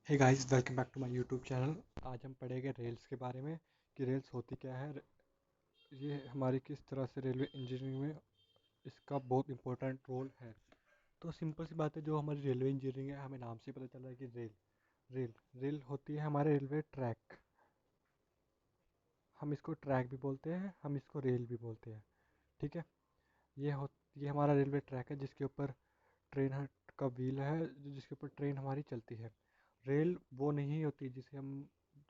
Hey guys, welcome back to my YouTube channel. आज हम पढ़ेंगे रेल्स के बारे में कि रेल्स होती क्या है। ये हमारी किस तरह से रेलवे इंजीनियरिंग में इसका बहुत इंपॉर्टेंट रोल है। तो सिंपल सी बात है, जो हमारी रेलवे इंजीनियरिंग है हमें नाम से ही पता चल रहा है कि रेल रेल रेल होती है हमारे रेलवे ट्रैक। हम इसको ट्रैक भी बोलते हैं, हम इसको रेल भी बोलते हैं। ठीक है। ये हो ये हमारा रेलवे ट्रैक है जिसके ऊपर का व्हील है, जिसके ऊपर ट्रेन हमारी चलती है। रेल वो नहीं होती जिसे हम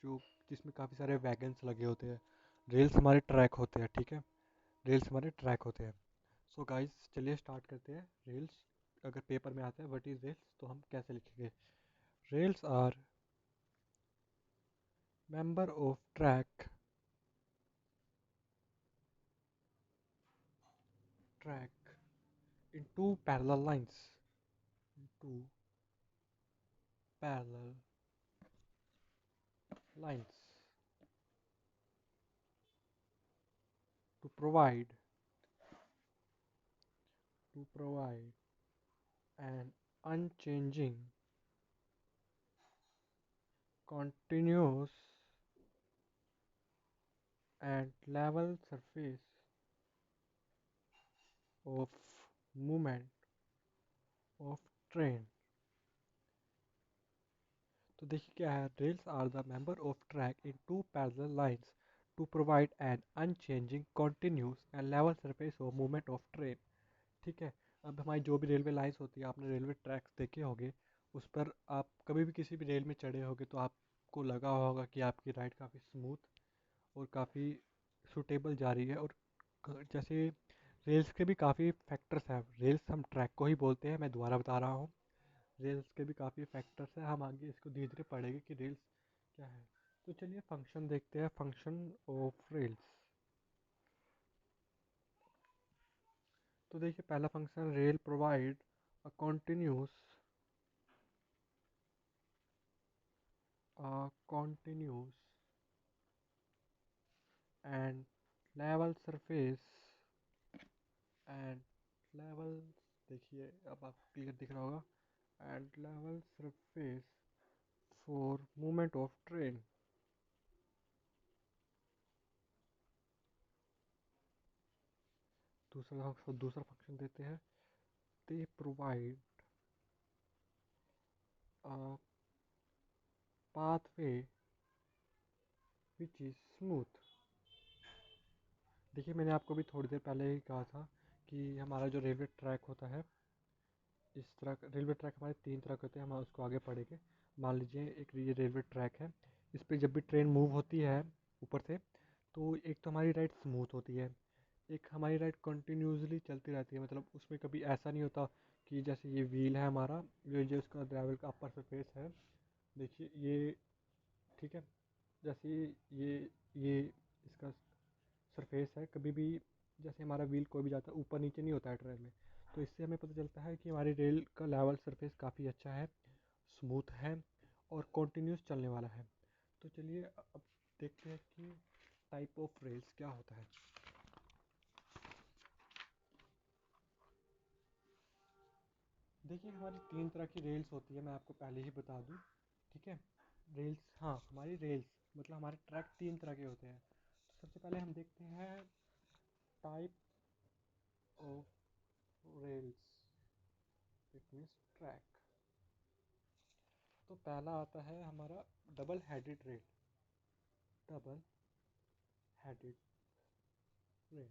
जो जिसमें काफ़ी सारे वैगन्स लगे होते हैं। रेल्स हमारे ट्रैक होते हैं। ठीक है। रेल्स हमारे ट्रैक होते हैं। सो गाइस, चलिए स्टार्ट करते हैं। रेल्स अगर पेपर में आता है व्हाट इज रेल्स, तो हम कैसे लिखेंगे। Rails are member of track in two parallel lines, two parallel lines to provide to provide an unchanging, continuous and level surface of movement of train। तो देखिए क्या है, rails are the member of track in two parallel lines to provide an unchanging continuous and level surface of movement of train. ठीक है। अब हमारी जो भी रेलवे लाइंस होती है, आपने रेलवे ट्रैक्स देखे होंगे, उस पर आप कभी भी किसी भी रेल में चढ़े होंगे तो आपको लगा होगा कि आपकी राइड काफ़ी स्मूथ और काफ़ी सूटेबल जा रही है। और जैसे रेल्स के भी काफ़ी फैक्टर्स हैं। रेल्स हम ट्रैक को ही बोलते हैं, मैं दोबारा बता रहा हूँ। रेल्स के भी काफ़ी फैक्टर्स हैं, हम आगे इसको धीरे धीरे पढ़ेंगे कि रेल्स क्या है। तो चलिए फंक्शन देखते हैं, फंक्शन ऑफ रेल्स। तो देखिए पहला function, rail provide a continuous and level surface and level, देखिए अब आपको क्लियर दिख रहा होगा, and level surface for movement of train. दूसरा फंक्शन देते हैं, they provide a pathway which is smooth. देखिए मैंने आपको भी थोड़ी देर पहले ही कहा था कि हमारा जो रेलवे ट्रैक होता है, इस तरह का रेलवे ट्रैक हमारे तीन तरह के होते हैं, हम उसको आगे पढ़ेंगे। मान लीजिए एक ये रेलवे ट्रैक है, इस पर जब भी ट्रेन मूव होती है ऊपर से, तो एक तो हमारी राइड स्मूथ होती है, एक हमारी राइड कंटिन्यूसली चलती रहती है। मतलब उसमें कभी ऐसा नहीं होता कि जैसे ये व्हील है हमारा, ये जो इसका ड्राइवर का अपर सरफेस है, देखिए ये, ठीक है, जैसे ये इसका सरफेस है, कभी भी जैसे हमारा व्हील कोई भी जाता है ऊपर नीचे नहीं होता है ट्रेन में। तो इससे हमें पता चलता है कि हमारी रेल का लेवल सरफेस काफ़ी अच्छा है, स्मूथ है और कॉन्टीन्यूस चलने वाला है। तो चलिए अब देखते हैं कि टाइप ऑफ रेल्स क्या होता है। देखिए हमारी तीन तरह की रेल्स होती है, मैं आपको पहले ही बता दूं। ठीक है। रेल्स, हाँ, हमारी रेल्स मतलब हमारे ट्रैक तीन तरह के होते हैं। तो सबसे पहले हम देखते हैं type of rails, it means track. तो पहला आता है हमारा double headed rail. Double headed rail.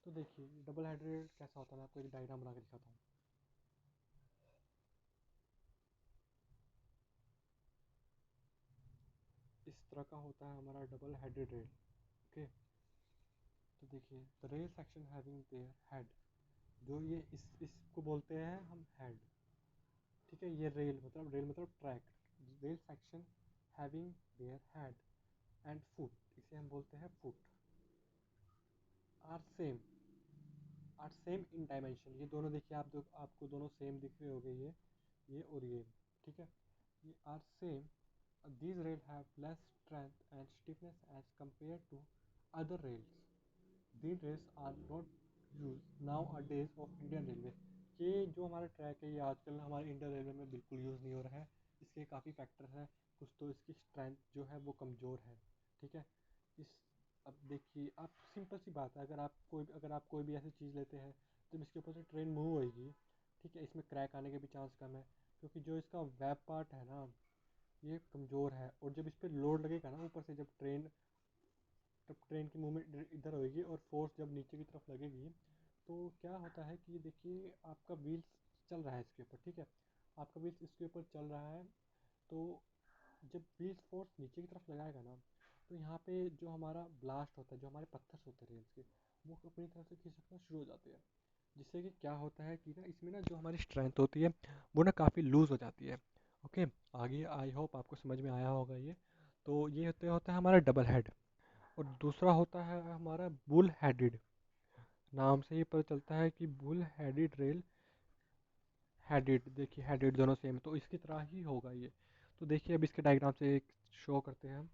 तो देखिए डबल हेडेड रेल कैसा होता है, मैं आपको एक डायग्राम बना के दिखाता हूँ। इस तरह का होता है हमारा डबल हेडेड रेल। ओके। तो देखिए the rail section having their head, जो ये इसको बोलते हैं हम हेड। ठीक है। ये रेल मतलब track. Rail section having their head and foot, इसे हम बोलते हैं foot, are same are same in dimension. ये दोनों देखिए, आपको दोनों सेम दिख रहे होंगे, ये और ये। ठीक है। ये are same. These rails have less strength and stiffness as compared to other rails. These rails are not used nowadays of Indian Railway। ये जो हमारा ट्रैक है ये आजकल हमारे इंडियन रेलवे में बिल्कुल यूज़ नहीं हो रहा है। इसके काफ़ी फैक्टर्स हैं। कुछ तो इसकी स्ट्रेंथ जो है वो कमज़ोर है। ठीक है। इस अब देखिए आप, सिंपल सी बात है, अगर आप कोई भी ऐसी चीज़ लेते हैं जब इसके ऊपर से ट्रेन मूव होएगी, ठीक है, इसमें क्रैक आने के भी चांस कम है, क्योंकि जो इसका वेब पार्ट है ना ये कमज़ोर है। और जब इस पर लोड लगेगा ना ऊपर से, जब ट्रेन की मूवमेंट इधर होएगी और फोर्स जब नीचे की तरफ लगेगी, तो क्या होता है कि देखिए आपका व्हील्स चल रहा है इसके ऊपर, ठीक है, आपका व्हील्स इसके ऊपर चल रहा है। तो जब व्हील्स फोर्स नीचे की तरफ लगाएगा ना, तो यहाँ पे जो हमारा ब्लास्ट होता है, जो हमारे पत्थर होते हैं रेल्स के, वो अपनी तरफ से खिसकना शुरू हो जाते हैं। जिससे कि क्या होता है कि ना इसमें ना जो हमारी स्ट्रेंथ होती है वो ना काफ़ी लूज़ हो जाती है। ओके। आगे आई होप आपको समझ में आया होगा ये। तो ये होता है हमारा डबल हेड। और दूसरा होता है हमारा बुल हेडेड। नाम से ही पता चलता है कि बुल हेडेड रेल, हेडेड, देखिए हेडेड दोनों सेम, तो इसकी तरह ही होगा ये। तो देखिए अब इसके डायग्राम से एक शो करते हैं हम।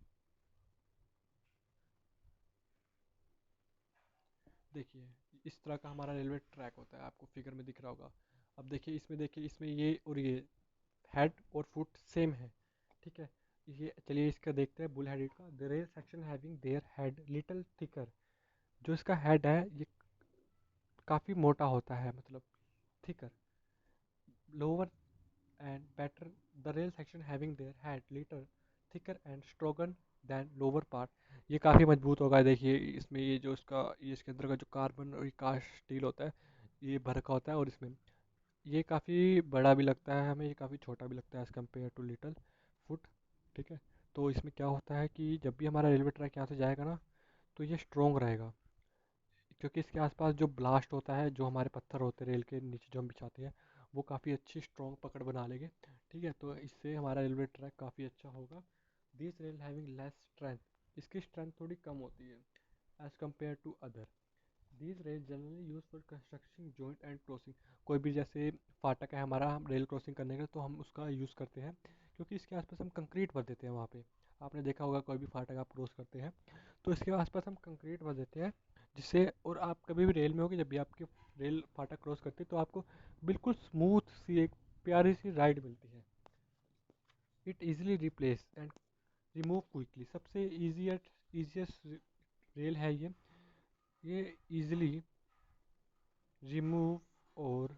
देखिए इस तरह का हमारा रेलवे ट्रैक होता है, आपको फिगर में दिख रहा होगा। अब देखिए इसमें ये और ये हेड और फुट सेम है। ठीक है। ये चलिए इसका देखते हैं बुल हेडेड का। The rail section having their head little thicker. जो इसका हेड है ये काफ़ी मोटा होता है, मतलब thicker. Lower and better, the rail section having their head little thicker and stronger than lower part। ये काफ़ी मजबूत होगा। देखिए इसमें ये इसके अंदर का जो कार्बन और कास्ट स्टील होता है ये भर का होता है, और इसमें ये काफ़ी बड़ा भी लगता है हमें, ये काफ़ी छोटा भी लगता है as compared to little foot. ठीक है। तो इसमें क्या होता है कि जब भी हमारा रेलवे ट्रैक यहाँ से जाएगा ना, तो ये स्ट्रोंग रहेगा, क्योंकि इसके आसपास जो ब्लास्ट होता है, जो हमारे पत्थर होते हैं रेल के नीचे जो हम बिछाते हैं, वो काफ़ी अच्छी स्ट्रॉन्ग पकड़ बना लेंगे। ठीक है। तो इससे हमारा रेलवे ट्रैक काफ़ी अच्छा होगा। This rail having less strength, इसकी स्ट्रेंथ थोड़ी कम होती है as compared to other. These rail generally use for construction joint and crossing. कोई भी जैसे फाटक है हमारा, हम रेल क्रॉसिंग करने का, तो हम उसका यूज़ करते हैं, क्योंकि इसके आसपास हम कंक्रीट भर देते हैं वहाँ पे। आपने देखा होगा कोई भी फाटक आप क्रॉस करते हैं तो इसके आसपास हम कंक्रीट भर देते हैं, जिससे, और आप कभी भी रेल में होगी, जब भी आपके रेल फाटक क्रॉस करती है तो आपको बिल्कुल स्मूथ सी एक प्यारी सी राइड मिलती है। It easily replace and remove quickly. सबसे ईजिएस्ट रेल है ये इजीली रिमूव और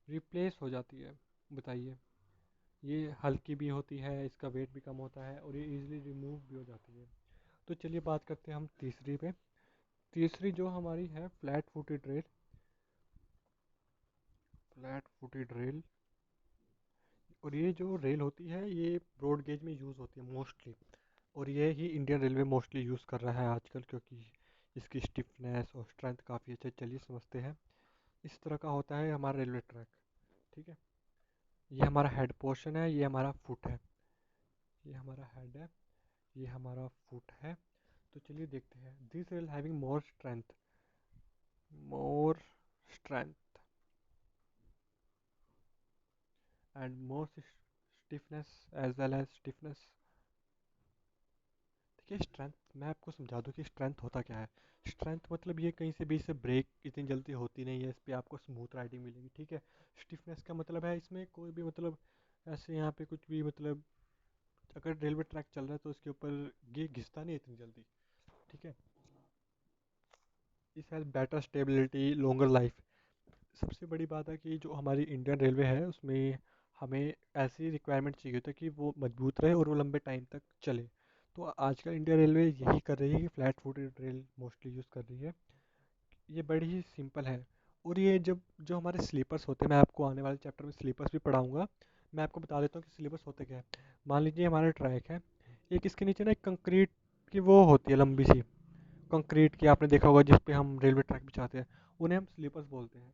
रिप्लेस हो जाती है। बताइए, ये हल्की भी होती है, इसका वेट भी कम होता है, और ये इजीली रिमूव भी हो जाती है। तो चलिए बात करते हैं हम तीसरी पे। तीसरी जो हमारी है फ्लैट फुटेड रेल। और ये जो रेल होती है ये ब्रॉड गेज में यूज़ होती है मोस्टली, और ये ही इंडियन रेलवे मोस्टली यूज़ कर रहा है आजकल, क्योंकि इसकी स्टिफनेस और स्ट्रेंथ काफ़ी अच्छे, चलिए समझते हैं। इस तरह का होता है हमारा रेलवे ट्रैक। ठीक है। ये हमारा हेड पोर्शन है, ये हमारा फुट है, ये हमारा हेड है, ये हमारा फुट है। तो चलिए देखते हैं। This rail having more strength and more stiffness as well as stiffness. देखिए स्ट्रेंथ, मैं आपको समझा दूं कि स्ट्रेंथ होता क्या है। स्ट्रेंथ मतलब ये कहीं से भी इससे ब्रेक इतनी जल्दी होती नहीं है, इस पर आपको स्मूथ राइडिंग मिलेगी। ठीक है। स्टिफनेस का मतलब है इसमें कोई भी मतलब ऐसे यहाँ पे कुछ भी मतलब, अगर रेलवे ट्रैक चल रहा है तो इसके ऊपर ये घिसता नहीं इतनी जल्दी। ठीक है। इस has better stability, longer life. सबसे बड़ी बात है कि जो हमारी इंडियन रेलवे है उसमें हमें ऐसी रिक्वायरमेंट चाहिए होती है कि वो मजबूत रहे और वो लंबे टाइम तक चले। तो आजकल इंडियन रेलवे यही कर रही है कि flat footed rail mostly use कर रही है। ये बड़ी ही सिंपल है। और ये जब जो हमारे स्लीपर्स होते हैं, मैं आपको आने वाले चैप्टर में स्लीपर्स भी पढ़ाऊंगा। मैं आपको बता देता हूँ कि स्लीपर्स होते क्या है। मान लीजिए हमारा ट्रैक है, एक इसके नीचे ना एक कंक्रीट की वो होती है लंबी सी, कंक्रीट की आपने देखा होगा जिस पे हम रेलवे ट्रैक बिछाते हैं, उन्हें हम स्लीपर्स बोलते हैं।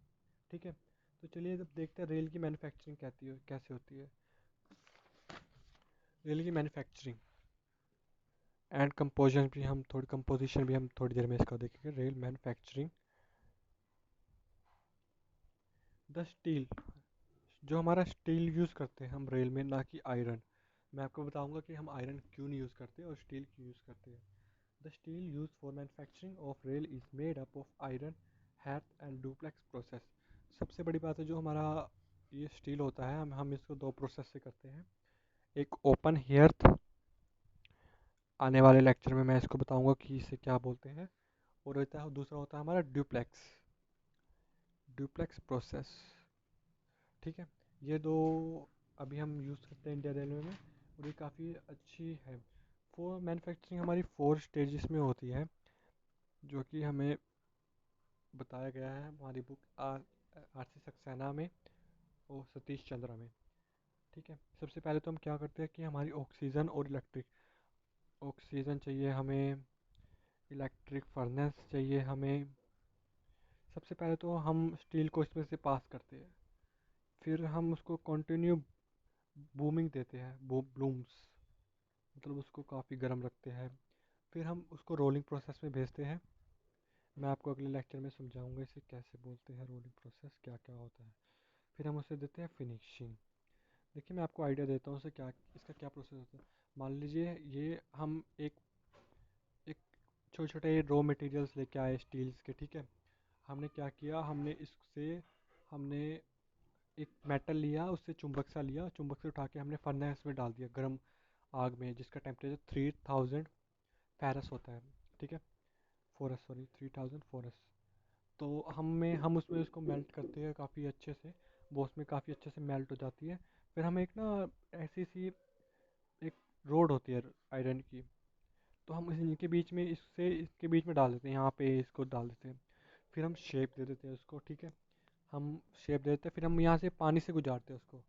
ठीक है। तो चलिए जब देखते हैं रेल की मैन्युफैक्चरिंग कैसे होती है। रेल की मैन्युफैक्चरिंग एंड कंपोजिशन भी हम थोड़ी देर में इसका देखेंगे। Rail manufacturing. द स्टील, जो हमारा स्टील यूज़ करते हैं हम रेल में, ना कि आयरन। मैं आपको बताऊंगा कि हम आयरन क्यों नहीं यूज़ करते और स्टील क्यों यूज़ करते हैं। The steel use for manufacturing of rail is made up of iron, hath and duplex process. सबसे बड़ी बात है जो हमारा ये स्टील होता है, हम इसको दो प्रोसेस से करते हैं। एक ओपन हेयर्थ, आने वाले लेक्चर में मैं इसको बताऊंगा कि इसे क्या बोलते हैं। और होता है दूसरा होता है हमारा ड्यूप्लेक्स, ड्यूप्लेक्स प्रोसेस। ठीक है, ये दो अभी हम यूज़ करते हैं इंडिया रेलवे में, और ये काफ़ी अच्छी है। फोर मैन्युफैक्चरिंग हमारी 4 स्टेजेस में होती है, जो कि हमें बताया गया है हमारी बुक आर सी सक्सेना में और सतीश चंद्रा में। ठीक है, सबसे पहले तो हम क्या करते हैं कि हमारी ऑक्सीजन और इलेक्ट्रिक, ऑक्सीजन चाहिए हमें, इलेक्ट्रिक फर्नेस चाहिए हमें। सबसे पहले तो हम स्टील को इसमें से पास करते हैं, फिर हम उसको कंटिन्यू बूमिंग देते हैं, ब्लूम्स, मतलब उसको काफ़ी गर्म रखते हैं। फिर हम उसको रोलिंग प्रोसेस में भेजते हैं। मैं आपको अगले लेक्चर में समझाऊंगा इसे कैसे बोलते हैं, रोलिंग प्रोसेस क्या क्या होता है। फिर हम उसे देते हैं फिनिशिंग। देखिए मैं आपको आइडिया देता हूँ उसे क्या, इसका क्या प्रोसेस होता है। मान लीजिए ये हम एक छोटे छोटे रॉ मटेरियल्स लेके आए स्टील्स के, ठीक है। हमने क्या किया, हमने एक मेटल लिया, उससे चुंबक सा लिया, चुंबक से उठा के हमने फर्नेस में डाल दिया गर्म आग में, जिसका टेम्परेचर 3000 फेरस होता है। ठीक है, फोरस, सॉरी 3000 फोरस। तो हम उसमें उसको मेल्ट करते हैं काफ़ी अच्छे से, वो उसमें काफ़ी अच्छे से मेल्ट हो जाती है। फिर हम एक ना ऐसी सी एक रोड होती है आयरन की, तो हम इनके बीच में इसके बीच में डाल देते हैं, यहाँ पे इसको डाल देते हैं। फिर हम शेप दे देते हैं उसको, ठीक है। हम शेप दे देते हैं, फिर हम यहाँ से पानी से गुजारते हैं उसको।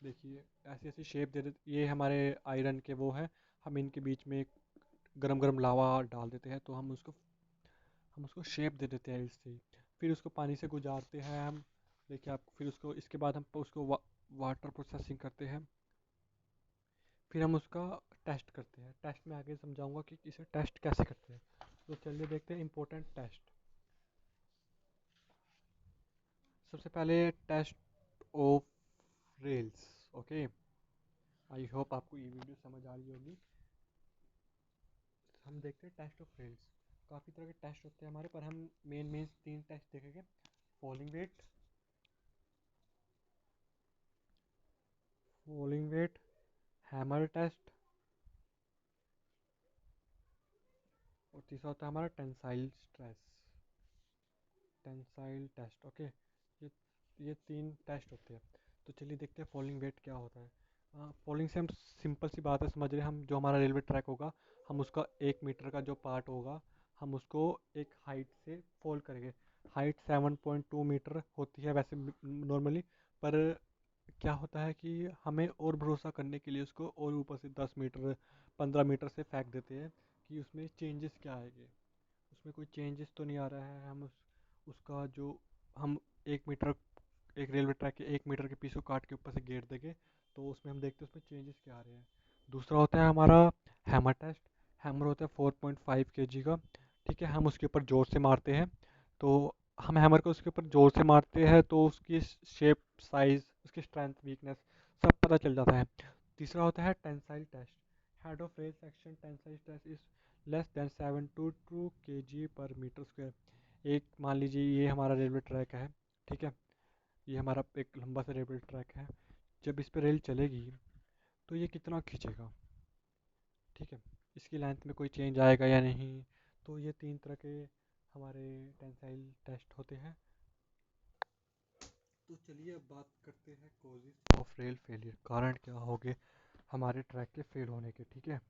देखिए ऐसी ऐसी शेप दे देते, ये हमारे आयरन के वो है। हम इनके बीच में एक गरम गरम लावा डाल देते हैं, तो हम उसको शेप दे देते हैं इससे ही। फिर उसको पानी से गुजारते हैं हम। देखिए आप, फिर उसको इसके बाद हम उसको वाटर प्रोसेसिंग करते हैं। फिर हम उसका टेस्ट करते हैं। टेस्ट में आगे समझाऊंगा कि इसे टेस्ट कैसे करते हैं। तो चलिए देखते हैं इम्पोर्टेंट टेस्ट। सबसे पहले test of rails. Okay, I hope आपको ये वीडियो समझ आ रही होगी। हम देखते हैं टेस्ट ऑफ रेल्स। काफ़ी तरह के टेस्ट होते हैं हमारे, पर हम मेन 3 टेस्ट देखेंगे। फॉलिंग वेट, हैमर टेस्ट, और तीसरा होता है हमारा tensile stress, tensile test. Okay, ये 3 टेस्ट होते हैं। तो चलिए देखते हैं फॉलिंग वेट क्या होता है। फॉलिंग से हम सिंपल सी बात है समझ रहे हैं, हम जो हमारा रेलवे ट्रैक होगा, हम उसका 1 मीटर का जो पार्ट होगा, हम उसको एक हाइट से फॉल करेंगे। हाइट 7.2 मीटर होती है वैसे नॉर्मली, पर क्या होता है कि हमें और भरोसा करने के लिए उसको और ऊपर से 10 मीटर 15 मीटर से फेंक देते हैं कि उसमें चेंजेस क्या आएंगे। उसमें कोई चेंजेस तो नहीं आ रहा है। हम उसका जो हम 1 मीटर, एक रेलवे ट्रैक के 1 मीटर के पीस को काट के ऊपर से गेट देंगे, तो उसमें हम देखते हैं उसमें चेंजेस क्या आ रहे हैं। दूसरा होता है हमारा हैमर टेस्ट। हैमर होता है 4.5 kg का, ठीक है। हम उसके ऊपर जोर से मारते हैं, तो हम हैमर को उसके ऊपर जोर से मारते हैं तो उसकी शेप, साइज, उसकी स्ट्रेंथ, वीकनेस सब पता चल जाता है। तीसरा होता है tensile test. Head of rail section tensile test is less than 7 to 2 kg/m²। एक मान लीजिए ये हमारा रेलवे ट्रैक है, ठीक है। ये हमारा एक लंबा सा रेलवे ट्रैक है। जब इस पे रेल चलेगी तो ये कितना खींचेगा, ठीक है। इसकी लेंथ में कोई चेंज आएगा या नहीं। तो ये 3 तरह के हमारे टेंसाइल टेस्ट होते हैं। तो चलिए अब बात करते हैं कॉजेज ऑफ रेल फेलियर, कारण क्या होंगे हमारे ट्रैक के फेल होने के, ठीक है।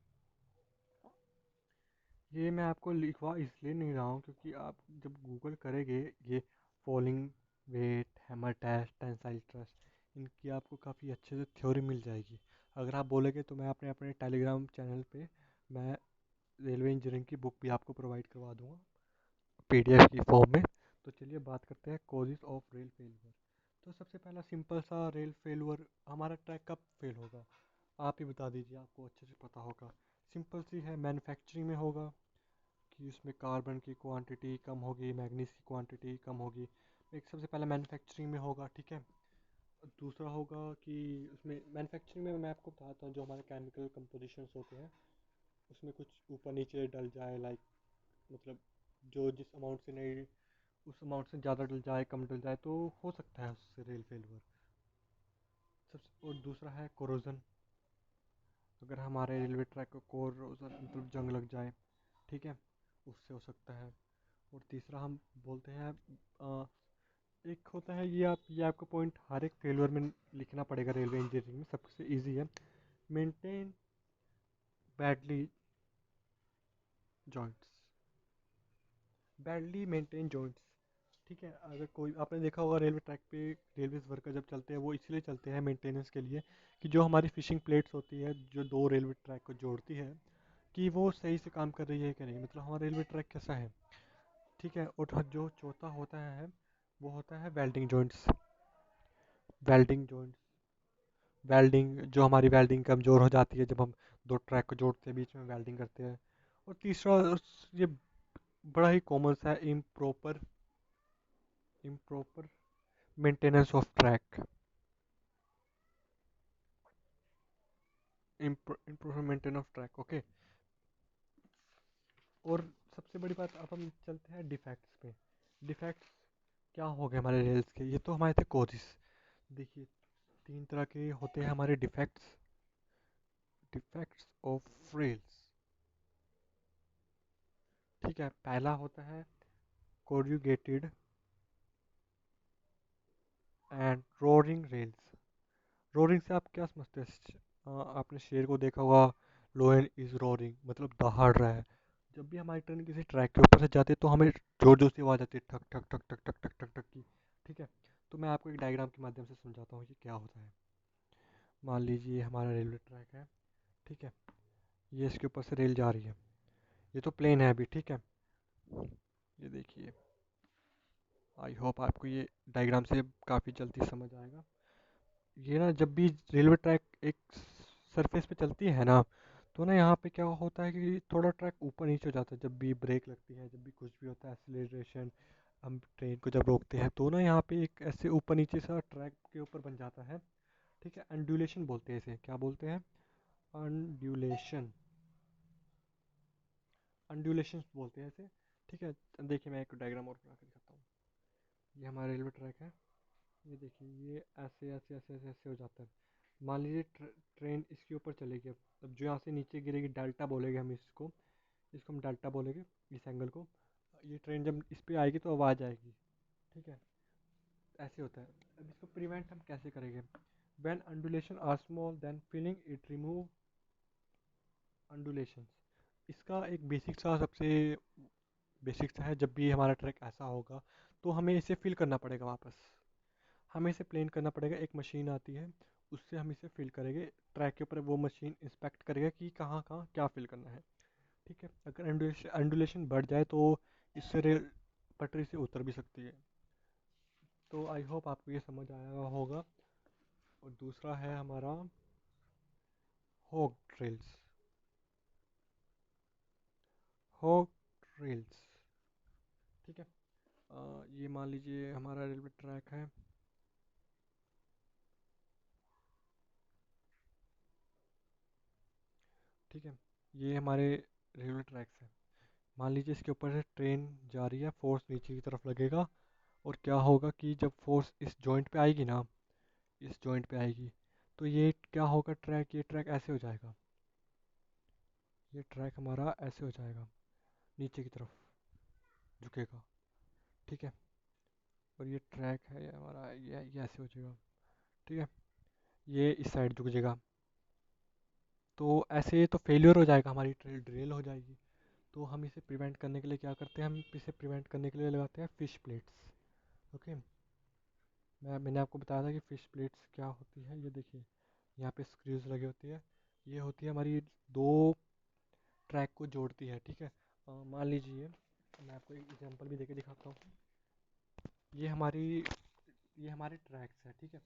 ये मैं आपको लिखवा इसलिए नहीं रहा हूँ क्योंकि आप जब गूगल करेंगे ये falling weight, hammer test, tensile test, इनकी आपको काफ़ी अच्छे से थ्योरी मिल जाएगी। अगर आप बोलेंगे तो मैं अपने अपने टेलीग्राम चैनल पे मैं रेलवे इंजीनियरिंग की बुक भी आपको प्रोवाइड करवा दूंगा पीडीएफ की फॉर्म में। तो चलिए बात करते हैं कॉजेज ऑफ रेल फेलियर। तो सबसे पहला सिंपल सा, रेल फेलियर हमारा ट्रैक कब फेल होगा, आप ही बता दीजिए, आपको अच्छे से पता होगा। सिंपल सी है, मैन्युफैक्चरिंग में होगा कि उसमें कार्बन की क्वांटिटी कम होगी, मैग्नीज की क्वांटिटी कम होगी। एक सबसे पहले मैन्युफैक्चरिंग में होगा, ठीक है। दूसरा होगा कि उसमें मैन्युफैक्चरिंग में मैं आपको बताता हूँ जो हमारे केमिकल कंपोजिशंस होते हैं, उसमें कुछ ऊपर नीचे डल जाए, लाइक मतलब जो जिस अमाउंट से नहीं उस अमाउंट से ज़्यादा डल जाए कम डल जाए तो हो सकता है उससे रेल फेलियर। सबसे और दूसरा है कोरोजन। अगर हमारे रेलवे ट्रैक को कोरोजन मतलब जंग लग जाए, ठीक है, उससे हो सकता है। और तीसरा हम बोलते हैं एक होता है ये आपको पॉइंट हर एक फेलियर में लिखना पड़ेगा रेलवे इंजीनियरिंग में, सबसे इजी है। Maintain badly joints, badly maintain joints. ठीक है, अगर कोई आपने देखा होगा रेलवे ट्रैक पे रेलवेज वर्कर जब चलते हैं वो इसलिए चलते हैं मेंटेनेंस के लिए कि जो हमारी फिशिंग प्लेट्स होती है जो दो रेलवे ट्रैक को जोड़ती है कि वो सही से काम कर रही है कि नहीं, मतलब हमारा रेलवे ट्रैक कैसा है। ठीक है, और जो चौथा होता है वो होता है welding joints. Welding joints, welding जो हमारी वेल्डिंग कमज़ोर हो जाती है जब हम दो ट्रैक को जोड़ते हैं बीच में वेल्डिंग करते हैं। और तीसरा ये बड़ा ही कॉमन सा है, improper improper maintenance of track. Improve maintain of track, okay. और सबसे बड़ी बात, अब हम चलते हैं डिफेक्ट्स पे। डिफेक्ट्स क्या हो गए हमारे रेल्स के, ये तो हमारे थे कोजिस। देखिए, तीन तरह के होते हैं हमारे डिफेक्ट्स। डिफेक्ट्स ऑफ रेल्स, ठीक है। पहला होता है corrugated and roaring rails. Roaring से आप क्या समझते हैं? आपने शेर को देखा होगा, लोयन इज रोरिंग मतलब दहाड़ रहा है। जब भी हमारी ट्रेन किसी ट्रैक के ऊपर से जाती है तो हमें जोर जोर से आवाज़ आती है, ठक ठक ठक ठक ठक ठक ठक ठक की। ठीक है, तो मैं आपको एक डायग्राम के माध्यम से समझाता हूँ कि क्या होता है। मान लीजिए हमारा रेलवे ट्रैक है, ठीक है, ये इसके ऊपर से रेल जा रही है, ये तो प्लेन है अभी, ठीक है। ये देखिए, आई होप आपको ये डायग्राम से काफ़ी जल्दी समझ आएगा। ये ना जब भी रेलवे ट्रैक एक सरफेस पे चलती है ना, तो ना यहाँ पे क्या होता है कि थोड़ा ट्रैक ऊपर नीचे हो जाता है जब भी ब्रेक लगती है, जब भी कुछ भी होता है एक्सीलरेशन, हम ट्रेन को जब रोकते हैं तो ना यहाँ पे एक ऐसे ऊपर नीचे सा ट्रैक के ऊपर बन जाता है। ठीक है, अंडुलेशन बोलते हैं इसे, क्या बोलते हैं? अंडुलेशन, अंडुलेशन बोलते हैं इसे। ठीक है, देखिए मैं एक डायग्राम और बना के दिखाता हूँ। ये हमारा रेलवे ट्रैक है, ये देखिए, ये ऐसे ऐसे ऐसे ऐसे ऐसे हो जाता है। मान लीजिए ट्रेन इसके ऊपर चलेगी, अब जो यहाँ से नीचे गिरेगी डेल्टा बोलेंगे हम इसको, इसको हम डेल्टा बोलेंगे इस एंगल को। ये ट्रेन जब इस पे आएगी तो आवाज़ आएगी, ठीक है, ऐसे होता है। अब इसको प्रिवेंट हम कैसे करेंगे? When undulation are small then filling it remove undulation. इसका एक बेसिक सा सबसे बेसिक सा है, जब भी हमारा ट्रैक ऐसा होगा तो हमें इसे फिल करना पड़ेगा वापस। हमें इसे प्लेन करना पड़ेगा, एक मशीन आती है उससे हम इसे फिल करेंगे। ट्रैक के ऊपर वो मशीन इंस्पेक्ट करेगा कि कहाँ कहाँ क्या फिल करना है। ठीक है, अगर अंडुलेशन बढ़ जाए तो इससे रेल पटरी से उतर भी सकती है। तो आई होप आपको ये समझ आया होगा। और दूसरा है हमारा हॉग ट्रेल्स। हॉग ट्रेल्स, ठीक है। ये मान लीजिए हमारा रेलवे ट्रैक है, ठीक है, ये हमारे रेलवे ट्रैक्स हैं। मान लीजिए इसके ऊपर से ट्रेन जा रही है, फोर्स नीचे की तरफ लगेगा, और क्या होगा कि जब फोर्स इस जॉइंट पे आएगी ना, इस जॉइंट पे आएगी, तो ये क्या होगा, ट्रैक, ये ट्रैक ऐसे हो जाएगा, ये ट्रैक हमारा ऐसे हो जाएगा, नीचे की तरफ झुकेगा, ठीक है। और ये ट्रैक है ये हमारा, ये ऐसे हो जाएगा, ठीक है, ये इस साइड झुक जाएगा। तो ऐसे तो फेलियर हो जाएगा, हमारी ट्रेन ड्रेल हो जाएगी। तो हम इसे प्रिवेंट करने के लिए क्या करते हैं, हम इसे प्रिवेंट करने के लिए लगाते हैं फिश प्लेट्स। ओके, मैंने आपको बताया था कि फ़िश प्लेट्स क्या होती है। ये देखिए, यहाँ पे स्क्रूज लगी होती है, ये होती है हमारी दो ट्रैक को जोड़ती है, ठीक है। मान लीजिए मैं आपको एक एग्जांपल भी देके दिखाता हूँ। ये हमारी ये हमारे ट्रैक्स है, ठीक है,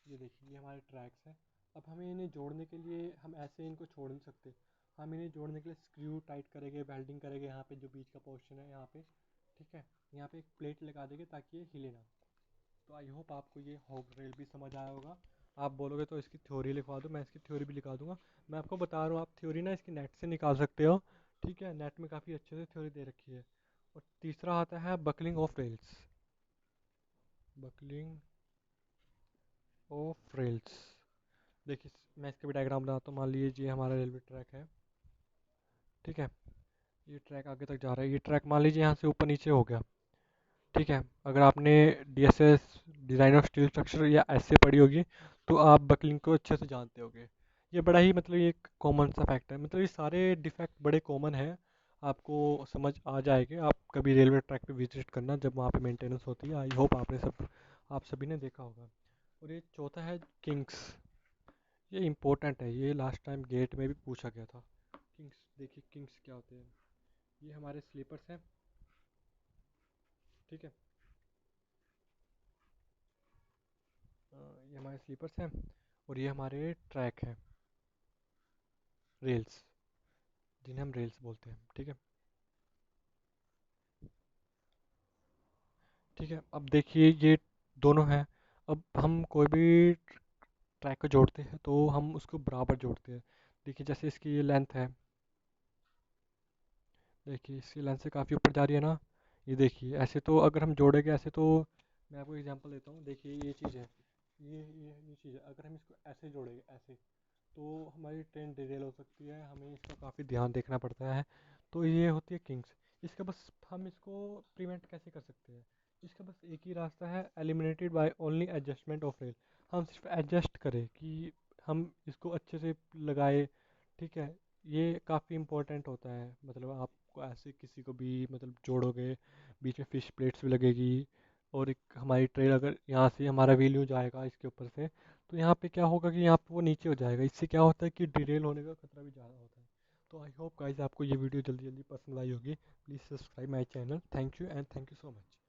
ये देखिए ये हमारे ट्रैक्स है। अब हमें इन्हें जोड़ने के लिए हम ऐसे इनको छोड़ नहीं सकते, हम इन्हें जोड़ने के लिए स्क्रू टाइट करेंगे, वेल्डिंग करेंगे यहाँ पे जो बीच का पोर्शन है यहाँ पे, ठीक है। यहाँ पे एक प्लेट लगा देंगे ताकि ये हिले ना। तो आई होप आपको ये हॉग रेल भी समझ आया होगा। आप बोलोगे तो इसकी थ्योरी लिखवा दो, मैं इसकी थ्योरी भी लिखा दूंगा। मैं आपको बता रहा हूँ, आप थ्योरी ना इसकी नेट से निकाल सकते हो, ठीक है, नेट में काफ़ी अच्छे से थ्योरी दे रखी है। और तीसरा आता है buckling of rails. Buckling of rails, देखिए मैं इसका भी डायग्राम बनाता हूँ। मान लीजिए ये हमारा रेलवे ट्रैक है, ठीक है। ये ट्रैक आगे तक जा रहा है, ये ट्रैक मान लीजिए यहाँ से ऊपर नीचे हो गया, ठीक है। अगर आपने DSS, design of steel structure या ऐसे पढ़ी होगी तो आप बकलिंग को अच्छे से जानते होगे। ये बड़ा ही मतलब ये एक कॉमन सा फैक्ट है, मतलब ये सारे डिफेक्ट बड़े कॉमन हैं, आपको समझ आ जाएंगे। आप कभी रेलवे ट्रैक पे विजिट करना जब वहाँ पे मेंटेनेंस होती है। आई होप आप सभी ने देखा होगा। और ये चौथा है किंग्स। ये इम्पोर्टेंट है, ये लास्ट टाइम गेट में भी पूछा गया था। किंग्स, देखिए किंग्स क्या होते हैं। ये हमारे स्लीपर्स हैं, ठीक है। ये हमारे स्लीपर्स हैं और ये हमारे ट्रैक हैं, रेल्स, जिन्हें हम रेल्स बोलते हैं, ठीक है। ठीक है, अब देखिए ये दोनों हैं। अब हम कोई भी ट्रैक को जोड़ते हैं तो हम उसको बराबर जोड़ते हैं। देखिए जैसे इसकी ये लेंथ है, देखिए इसकी लेंथ से काफ़ी ऊपर जा रही है ना। ये देखिए ऐसे तो अगर हम जोड़ेंगे ऐसे तो, मैं आपको एग्जांपल देता हूँ। देखिए ये चीज़ है, ये चीज़ है, अगर हम इसको ऐसे जोड़ेंगे ऐसे तो हमारी ट्रेन डिरेल हो सकती है, हमें इसका काफ़ी ध्यान देखना पड़ता है। तो ये होती है किंग्स। इसका बस हम इसको प्रिवेंट कैसे कर सकते हैं, इसका बस एक ही रास्ता है, eliminated by only adjustment of rail. हम सिर्फ एडजस्ट करें कि हम इसको अच्छे से लगाए, ठीक है। ये काफ़ी इंपॉर्टेंट होता है, मतलब आपको ऐसे किसी को भी मतलब जोड़ोगे, बीच में फिश प्लेट्स भी लगेगी। और एक हमारी ट्रेन अगर यहाँ से हमारा व्हील यूँ जाएगा इसके ऊपर से, तो यहाँ पे क्या होगा कि यहाँ पे वो नीचे हो जाएगा। इससे क्या होता है कि डिरेल होने का खतरा भी ज़्यादा होता है। तो आई होप गाइस आपको ये वीडियो जल्दी जल्दी पसंद आई होगी। Please subscribe my channel. Thank you and thank you so much.